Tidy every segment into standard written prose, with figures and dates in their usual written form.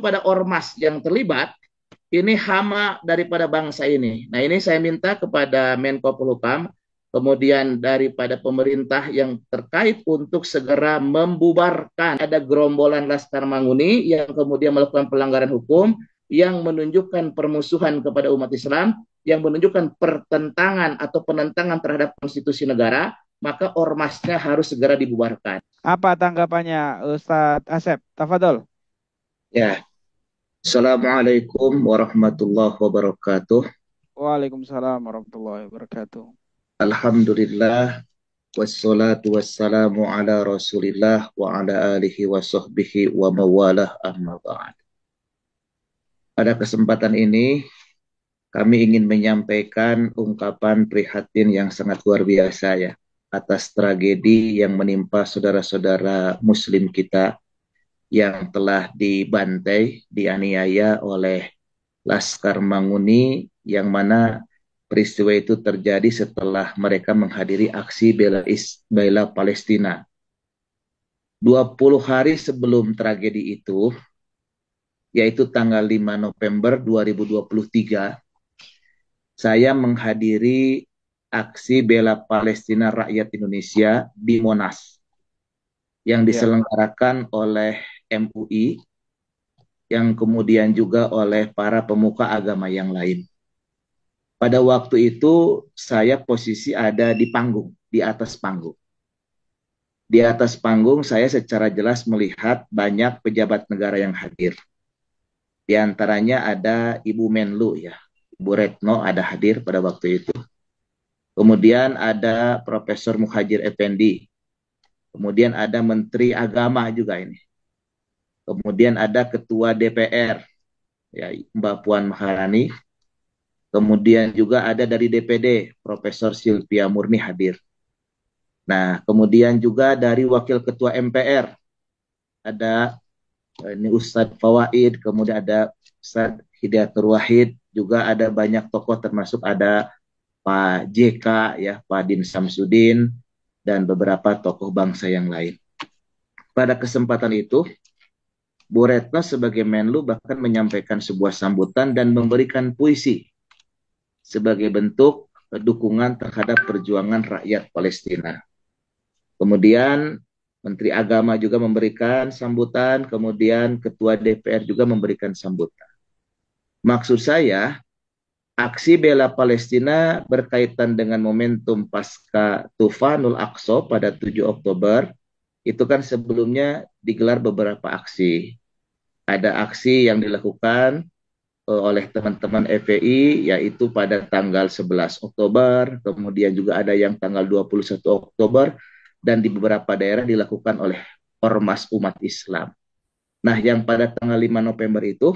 kepada ormas yang terlibat, ini hama daripada bangsa ini. Nah, ini saya minta kepada Menko Polhukam, kemudian daripada pemerintah yang terkait untuk segera membubarkan. Ada gerombolan Laskar Manguni yang kemudian melakukan pelanggaran hukum, yang menunjukkan permusuhan kepada umat Islam, yang menunjukkan pertentangan atau penentangan terhadap konstitusi negara, maka ormasnya harus segera dibubarkan. Apa tanggapannya Ustadz Asep? Tafadol. Ya, Assalamualaikum warahmatullahi wabarakatuh. Waalaikumsalam warahmatullahi wabarakatuh. Alhamdulillah wassalatu wassalamu ala Rasulillah wa ala alihi wa sahbihi wa mawalah amma ba'd. Pada kesempatan ini kami ingin menyampaikan ungkapan prihatin yang sangat luar biasa ya atas tragedi yang menimpa saudara-saudara muslim kita yang telah dibantai, dianiaya oleh Laskar Manguni, yang mana peristiwa itu terjadi setelah mereka menghadiri aksi bela Palestina. 20 hari sebelum tragedi itu, yaitu tanggal 5 November 2023, saya menghadiri aksi bela Palestina rakyat Indonesia di Monas yang Ya, diselenggarakan oleh MUI, yang kemudian juga oleh para pemuka agama yang lain. Pada waktu itu saya posisi ada di panggung, di atas panggung. Di atas panggung saya secara jelas melihat banyak pejabat negara yang hadir. Di antaranya ada Ibu Menlu ya, Ibu Retno ada hadir pada waktu itu. Kemudian ada Profesor Muhajir Effendi. Kemudian ada Menteri Agama juga ini. Kemudian ada Ketua DPR, ya, Mbak Puan Maharani. Kemudian juga ada dari DPD, Profesor Silvia Murni hadir. Nah, kemudian juga dari Wakil Ketua MPR, ada ini Ustadz Fawaid, kemudian ada Ustadz Hidayatul Wahid, juga ada banyak tokoh termasuk ada Pak JK, ya, Pak Din Samsudin, dan beberapa tokoh bangsa yang lain. Pada kesempatan itu, Bu Retno sebagai Menlu bahkan menyampaikan sebuah sambutan dan memberikan puisi sebagai bentuk dukungan terhadap perjuangan rakyat Palestina. Kemudian Menteri Agama juga memberikan sambutan, kemudian Ketua DPR juga memberikan sambutan. Maksud saya, aksi bela Palestina berkaitan dengan momentum pasca Tufanul Aqsa pada 7 Oktober, itu kan sebelumnya digelar beberapa aksi. Ada aksi yang dilakukan oleh teman-teman FPI, yaitu pada tanggal 11 Oktober, kemudian juga ada yang tanggal 21 Oktober, dan di beberapa daerah dilakukan oleh ormas umat Islam. Nah, yang pada tanggal 5 November itu,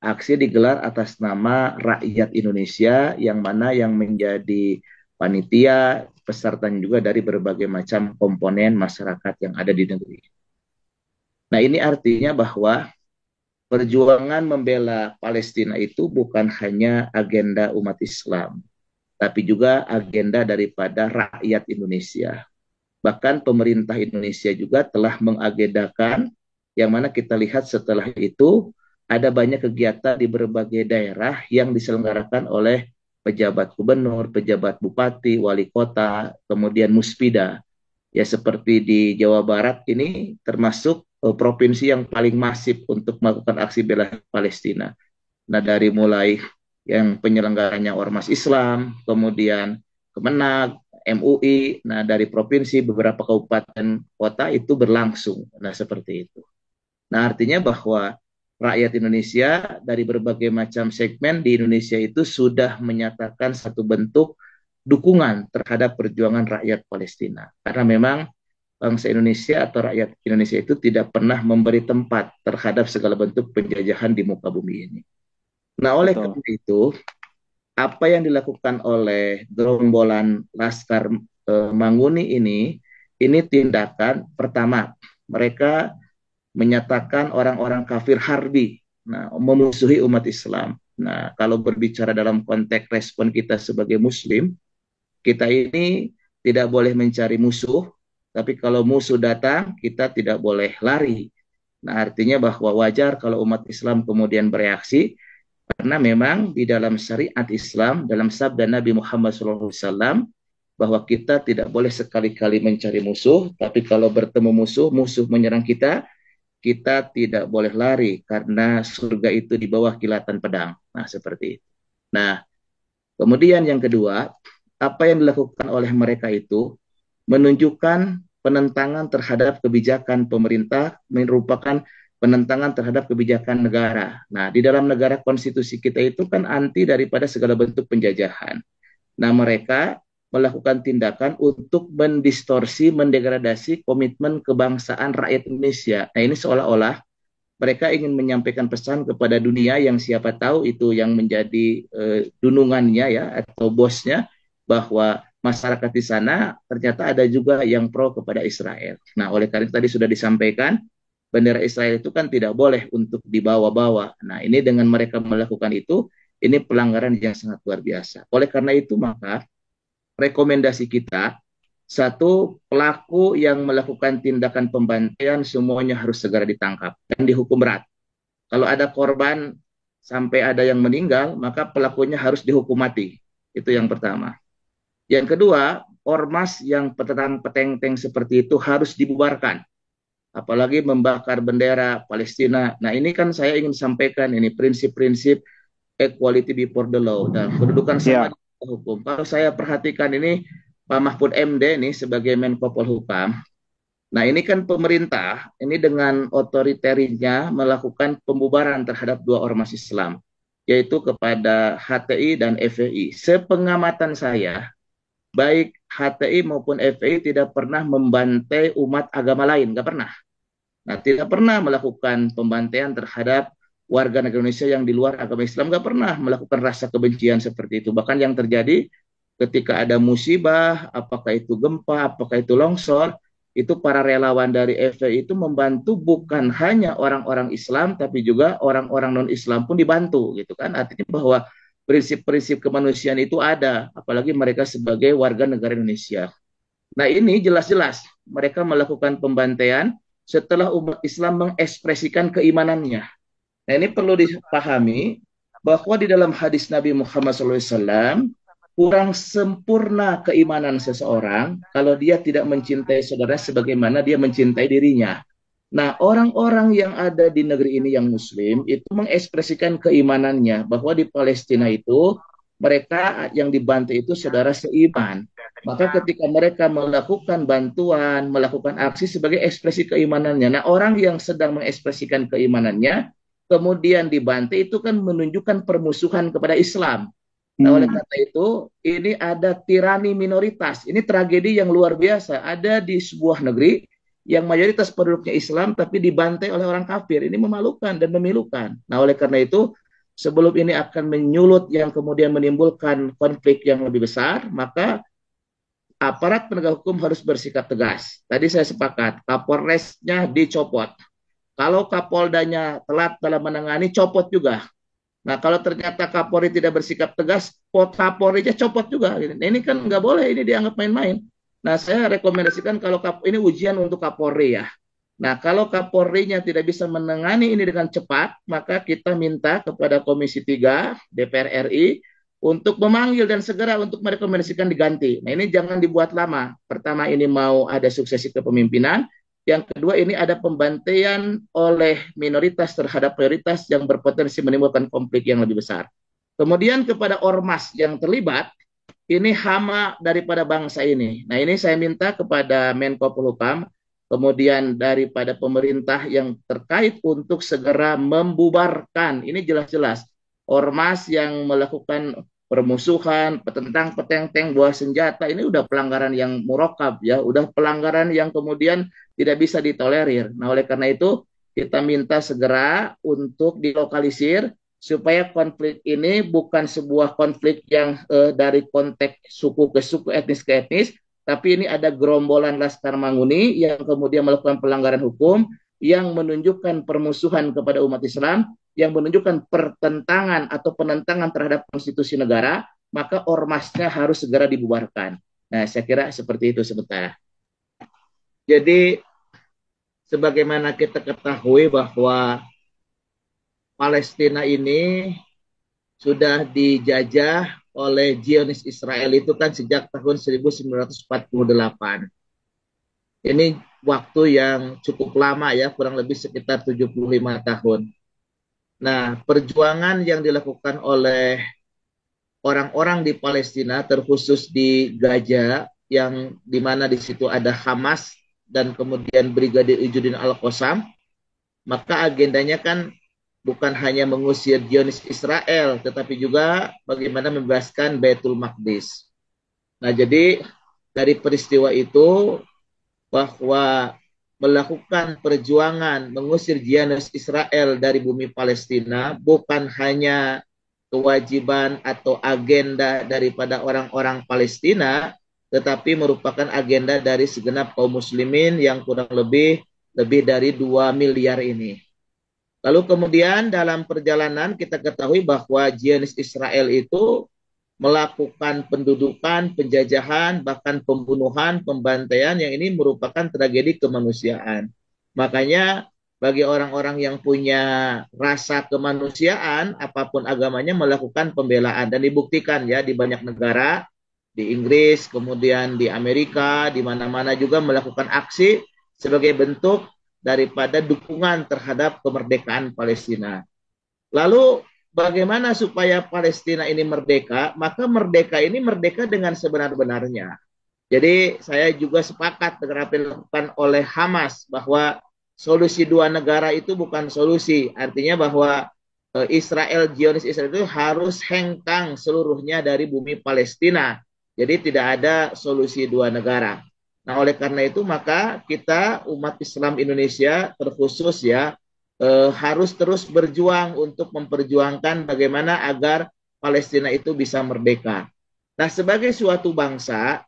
aksi digelar atas nama rakyat Indonesia, yang mana yang menjadi panitia, peserta juga dari berbagai macam komponen masyarakat yang ada di negeri. Nah, ini artinya bahwa perjuangan membela Palestina itu bukan hanya agenda umat Islam, tapi juga agenda daripada rakyat Indonesia. Bahkan pemerintah Indonesia juga telah mengagendakan, yang mana kita lihat setelah itu ada banyak kegiatan di berbagai daerah yang diselenggarakan oleh pejabat gubernur, pejabat bupati, wali kota, kemudian muspida. Ya, seperti di Jawa Barat ini termasuk provinsi yang paling masif untuk melakukan aksi bela Palestina. Nah, dari mulai yang penyelenggaranya Ormas Islam, kemudian Kemenag, MUI, nah dari provinsi beberapa kabupaten kota itu berlangsung. Nah, seperti itu. Nah, artinya bahwa rakyat Indonesia dari berbagai macam segmen di Indonesia itu sudah menyatakan satu bentuk dukungan terhadap perjuangan rakyat Palestina. Karena memang bangsa Indonesia atau rakyat Indonesia itu tidak pernah memberi tempat terhadap segala bentuk penjajahan di muka bumi ini. Nah, oleh betul. karena itu, apa yang dilakukan oleh gerombolan Laskar Manguni ini tindakan pertama, mereka menyatakan orang-orang kafir harbi, nah, memusuhi umat Islam. Nah, kalau berbicara dalam konteks respon kita sebagai Muslim, kita ini tidak boleh mencari musuh, tapi kalau musuh datang, kita tidak boleh lari. Nah, artinya bahwa wajar kalau umat Islam kemudian bereaksi, karena memang di dalam syariat Islam, dalam sabda Nabi Muhammad SAW, bahwa kita tidak boleh sekali-kali mencari musuh, tapi kalau bertemu musuh, musuh menyerang kita, kita tidak boleh lari, karena surga itu di bawah kilatan pedang. Nah, seperti itu. Nah, kemudian yang kedua, apa yang dilakukan oleh mereka itu menunjukkan penentangan terhadap kebijakan pemerintah, merupakan penentangan terhadap kebijakan negara. Nah, di dalam negara konstitusi kita itu kan anti daripada segala bentuk penjajahan. Nah, mereka melakukan tindakan untuk mendistorsi, mendegradasi komitmen kebangsaan rakyat Indonesia. Nah, ini seolah-olah mereka ingin menyampaikan pesan kepada dunia yang siapa tahu itu yang menjadi dunungannya ya atau bosnya, bahwa masyarakat di sana ternyata ada juga yang pro kepada Israel. Nah, oleh karena itu tadi sudah disampaikan, bendera Israel itu kan tidak boleh untuk dibawa-bawa. Nah, ini dengan mereka melakukan itu, ini pelanggaran yang sangat luar biasa. Oleh karena itu, maka rekomendasi kita, satu, pelaku yang melakukan tindakan pembantaian semuanya harus segera ditangkap dan dihukum berat. Kalau ada korban sampai ada yang meninggal, maka pelakunya harus dihukum mati. Itu yang pertama. Yang kedua, ormas yang petentang-petenteng seperti itu harus dibubarkan. Apalagi membakar bendera Palestina. Nah, ini kan saya ingin sampaikan, ini prinsip-prinsip equality before the law dan kedudukan sama di hukum. Kalau saya perhatikan ini Pak Mahfud MD nih sebagai Menko Polhukam. Nah, ini kan pemerintah ini dengan otoriterinya melakukan pembubaran terhadap dua ormas Islam, yaitu kepada HTI dan FPI. Sepengamatan saya, baik HTI maupun FPI tidak pernah membantai umat agama lain, nggak pernah. Nah, tidak pernah melakukan pembantaian terhadap warga negara Indonesia yang di luar agama Islam, nggak pernah melakukan rasa kebencian seperti itu. Bahkan yang terjadi ketika ada musibah, apakah itu gempa, apakah itu longsor, itu para relawan dari FPI itu membantu bukan hanya orang-orang Islam, tapi juga orang-orang non-Islam pun dibantu, gitu kan. Artinya bahwa prinsip-prinsip kemanusiaan itu ada, apalagi mereka sebagai warga negara Indonesia. Nah, ini jelas-jelas mereka melakukan pembantaian setelah umat Islam mengekspresikan keimanannya. Nah, ini perlu dipahami bahwa di dalam hadis Nabi Muhammad SAW, kurang sempurna keimanan seseorang kalau dia tidak mencintai saudara sebagaimana dia mencintai dirinya. Nah, orang-orang yang ada di negeri ini yang Muslim itu mengekspresikan keimanannya bahwa di Palestina itu mereka yang dibantu itu saudara seiman. Maka ketika mereka melakukan bantuan, melakukan aksi sebagai ekspresi keimanannya. Nah, orang yang sedang mengekspresikan keimanannya, kemudian dibantai itu kan menunjukkan permusuhan kepada Islam. Nah, oleh karena itu, ini ada tirani minoritas. Ini tragedi yang luar biasa. Ada di sebuah negeri yang mayoritas penduduknya Islam, tapi dibantai oleh orang kafir. Ini memalukan dan memilukan. Nah, oleh karena itu, sebelum ini akan menyulut yang kemudian menimbulkan konflik yang lebih besar, maka aparat penegak hukum harus bersikap tegas. Tadi saya sepakat, Kapolresnya dicopot. Kalau Kapoldanya telat dalam menangani, copot juga. Nah, kalau ternyata Kapolri tidak bersikap tegas, Kapolrinya copot juga. Nah, ini kan nggak boleh, ini dianggap main-main. Nah, saya rekomendasikan kalau ini ujian untuk Kapolri ya. Nah, kalau Kapolrinya tidak bisa menangani ini dengan cepat, maka kita minta kepada Komisi 3 DPR RI untuk memanggil dan segera untuk merekomendasikan diganti. Nah, ini jangan dibuat lama. Pertama, ini mau ada suksesi kepemimpinan. Yang kedua, ini ada pembantaian oleh minoritas terhadap prioritas yang berpotensi menimbulkan konflik yang lebih besar. Kemudian kepada ormas yang terlibat, ini hama daripada bangsa ini. Nah, ini saya minta kepada Menko Polhukam, kemudian daripada pemerintah yang terkait untuk segera membubarkan. Ini jelas-jelas ormas yang melakukan permusuhan, petentang, petenteng, buah senjata, ini udah pelanggaran yang murokab ya, udah pelanggaran yang kemudian tidak bisa ditolerir. Nah, oleh karena itu kita minta segera untuk dilokalisir supaya konflik ini bukan sebuah konflik yang dari konteks suku ke suku, etnis ke etnis, tapi ini ada gerombolan Laskar Manguni yang kemudian melakukan pelanggaran hukum, yang menunjukkan permusuhan kepada umat Islam, yang menunjukkan pertentangan atau penentangan terhadap konstitusi negara, maka ormasnya harus segera dibubarkan. Nah, saya kira seperti itu sebentar. Jadi sebagaimana kita ketahui bahwa Palestina ini sudah dijajah oleh Zionis Israel itu kan sejak tahun 1948. Ini waktu yang cukup lama ya, kurang lebih sekitar 75 tahun. Nah, perjuangan yang dilakukan oleh orang-orang di Palestina, terkhusus di Gaza, yang dimana di situ ada Hamas dan kemudian Brigadir Izzuddin Al-Qassam, maka agendanya kan bukan hanya mengusir Zionis Israel, tetapi juga bagaimana membebaskan Baitul Maqdis. Nah, jadi dari peristiwa itu bahwa melakukan perjuangan mengusir Zionis Israel dari bumi Palestina bukan hanya kewajiban atau agenda daripada orang-orang Palestina, tetapi merupakan agenda dari segenap kaum muslimin yang kurang lebih dari 2 miliar ini. Lalu kemudian dalam perjalanan kita ketahui bahwa Zionis Israel itu melakukan pendudukan, penjajahan, bahkan pembunuhan, pembantaian yang ini merupakan tragedi kemanusiaan. Makanya bagi orang-orang yang punya rasa kemanusiaan, apapun agamanya melakukan pembelaan dan dibuktikan ya di banyak negara, di Inggris, kemudian di Amerika, di mana-mana juga melakukan aksi sebagai bentuk daripada dukungan terhadap kemerdekaan Palestina. Lalu bagaimana supaya Palestina ini merdeka? Maka merdeka ini merdeka dengan sebenar-benarnya. Jadi saya juga sepakat dengan apa yang dilakukan oleh Hamas bahwa solusi dua negara itu bukan solusi. Artinya bahwa Israel, Zionis Israel itu harus hengkang seluruhnya dari bumi Palestina. Jadi tidak ada solusi dua negara. Nah, oleh karena itu maka kita umat Islam Indonesia terkhusus ya harus terus berjuang untuk memperjuangkan bagaimana agar Palestina itu bisa merdeka. Nah, sebagai suatu bangsa,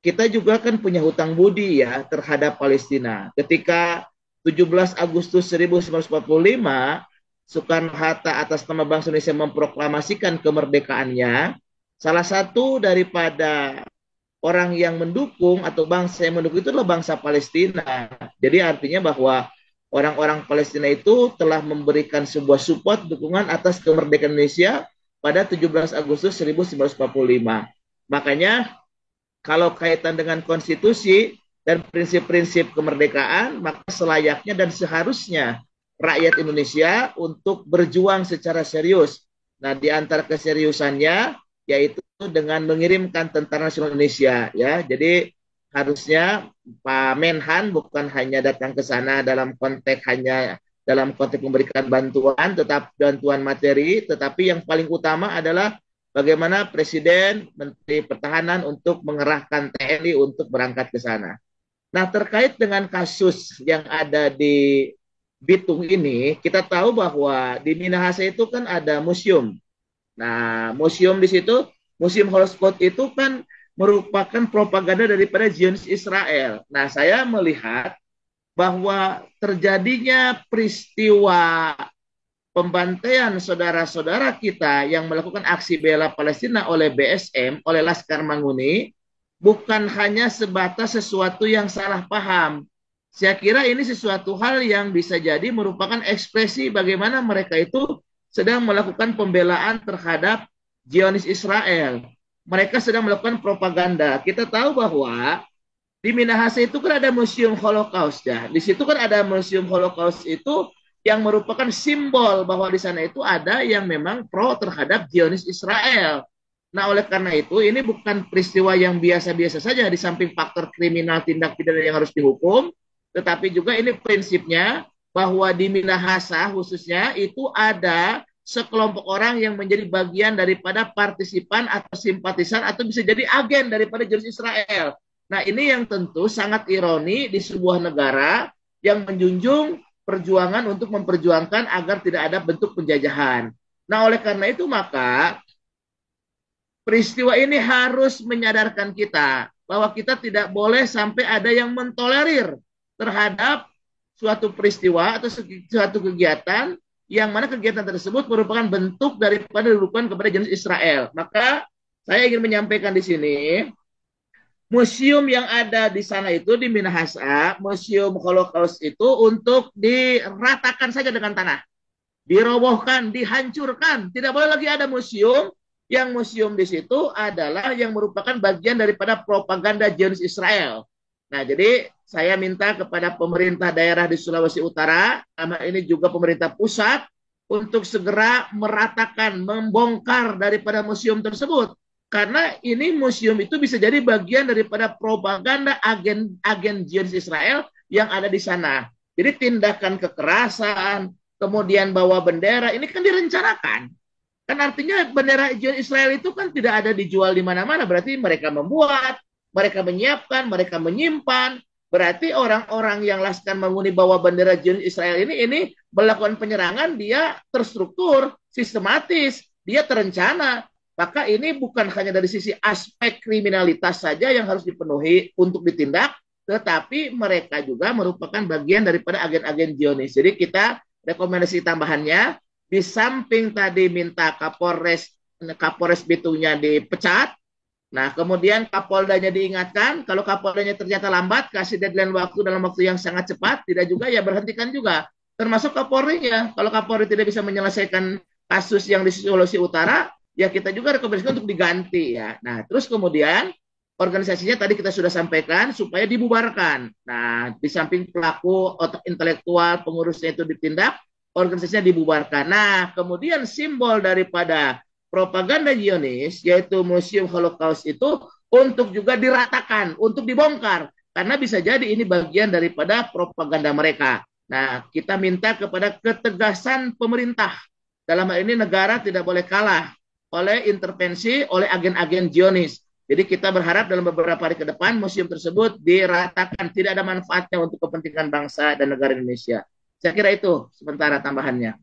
kita juga kan punya hutang budi ya terhadap Palestina. Ketika 17 Agustus 1945, Soekarno-Hatta atas nama bangsa Indonesia memproklamasikan kemerdekaannya, salah satu daripada orang yang mendukung atau bangsa yang mendukung itu adalah bangsa Palestina. Jadi artinya bahwa orang-orang Palestina itu telah memberikan sebuah support dukungan atas kemerdekaan Indonesia pada 17 Agustus 1945. Makanya kalau kaitan dengan konstitusi dan prinsip-prinsip kemerdekaan, maka selayaknya dan seharusnya rakyat Indonesia untuk berjuang secara serius. Nah, di antara keseriusannya yaitu dengan mengirimkan Tentara Nasional Indonesia ya. Jadi harusnya Pak Menhan bukan hanya datang ke sana dalam konteks memberikan bantuan, tetap bantuan materi, tetapi yang paling utama adalah bagaimana Presiden, Menteri Pertahanan untuk mengerahkan TNI untuk berangkat ke sana. Nah, terkait dengan kasus yang ada di Bitung ini, kita tahu bahwa di Minahasa itu kan ada museum. Nah, museum di situ, Museum Holocaust itu kan merupakan propaganda daripada Zionis Israel. Nah, saya melihat bahwa terjadinya peristiwa pembantaian saudara-saudara kita yang melakukan aksi bela Palestina oleh BSM, oleh Laskar Manguni, bukan hanya sebatas sesuatu yang salah paham. Saya kira ini sesuatu hal yang bisa jadi merupakan ekspresi bagaimana mereka itu sedang melakukan pembelaan terhadap Zionis Israel. Mereka sedang melakukan propaganda. Kita tahu bahwa di Minahasa itu kan ada Museum Holocaust ya. Di situ kan ada Museum Holocaust itu yang merupakan simbol bahwa di sana itu ada yang memang pro terhadap Zionis Israel. Nah, oleh karena itu ini bukan peristiwa yang biasa-biasa saja di samping faktor kriminal tindak pidana yang harus dihukum, tetapi juga ini prinsipnya bahwa di Minahasa khususnya itu ada sekelompok orang yang menjadi bagian daripada partisipan atau simpatisan atau bisa jadi agen daripada Zionis Israel. Nah, ini yang tentu sangat ironi di sebuah negara yang menjunjung perjuangan untuk memperjuangkan agar tidak ada bentuk penjajahan. Nah, oleh karena itu maka peristiwa ini harus menyadarkan kita bahwa kita tidak boleh sampai ada yang mentolerir terhadap suatu peristiwa atau suatu kegiatan yang mana kegiatan tersebut merupakan bentuk daripada dukungan kepada Zionis Israel. Maka saya ingin menyampaikan di sini museum yang ada di sana itu di Minahasa, Museum Holocaust itu untuk diratakan saja dengan tanah, dirobohkan, dihancurkan. Tidak boleh lagi ada museum. Yang museum di situ adalah yang merupakan bagian daripada propaganda Zionis Israel. Nah, jadi saya minta kepada pemerintah daerah di Sulawesi Utara, sama ini juga pemerintah pusat, untuk segera meratakan, membongkar daripada museum tersebut. Karena ini museum itu bisa jadi bagian daripada propaganda agen Zionis Israel yang ada di sana. Jadi tindakan kekerasan, kemudian bawa bendera, ini kan direncanakan. Kan artinya bendera Israel itu kan tidak ada dijual di mana-mana, berarti mereka membuat, mereka menyiapkan, mereka menyimpan. Berarti orang-orang yang Laskar Manguni bawa bendera Israel ini melakukan penyerangan, dia terstruktur, sistematis, dia terencana. Maka ini bukan hanya dari sisi aspek kriminalitas saja yang harus dipenuhi untuk ditindak, tetapi mereka juga merupakan bagian daripada agen-agen Zionis. Jadi kita rekomendasi tambahannya, di samping tadi minta Kapolres Bitungnya dipecat, nah kemudian Kapoldanya diingatkan, kalau Kapoldanya ternyata lambat, kasih deadline waktu dalam waktu yang sangat cepat, tidak juga ya berhentikan juga. Termasuk Kapolrinya, kalau Kapolri tidak bisa menyelesaikan kasus yang di Sulawesi Utara, ya kita juga rekomendasikan untuk diganti ya. Nah terus kemudian organisasinya tadi kita sudah sampaikan supaya dibubarkan. Nah, di samping pelaku otak intelektual pengurusnya itu ditindak, organisasinya dibubarkan. Nah, kemudian simbol daripada propaganda Zionis, yaitu Museum Holocaust itu untuk juga diratakan, untuk dibongkar. Karena bisa jadi ini bagian daripada propaganda mereka. Nah, kita minta kepada ketegasan pemerintah. Dalam hal ini negara tidak boleh kalah oleh intervensi oleh agen-agen Zionis. Jadi kita berharap dalam beberapa hari ke depan museum tersebut diratakan, tidak ada manfaatnya untuk kepentingan bangsa dan negara Indonesia. Saya kira itu sementara tambahannya.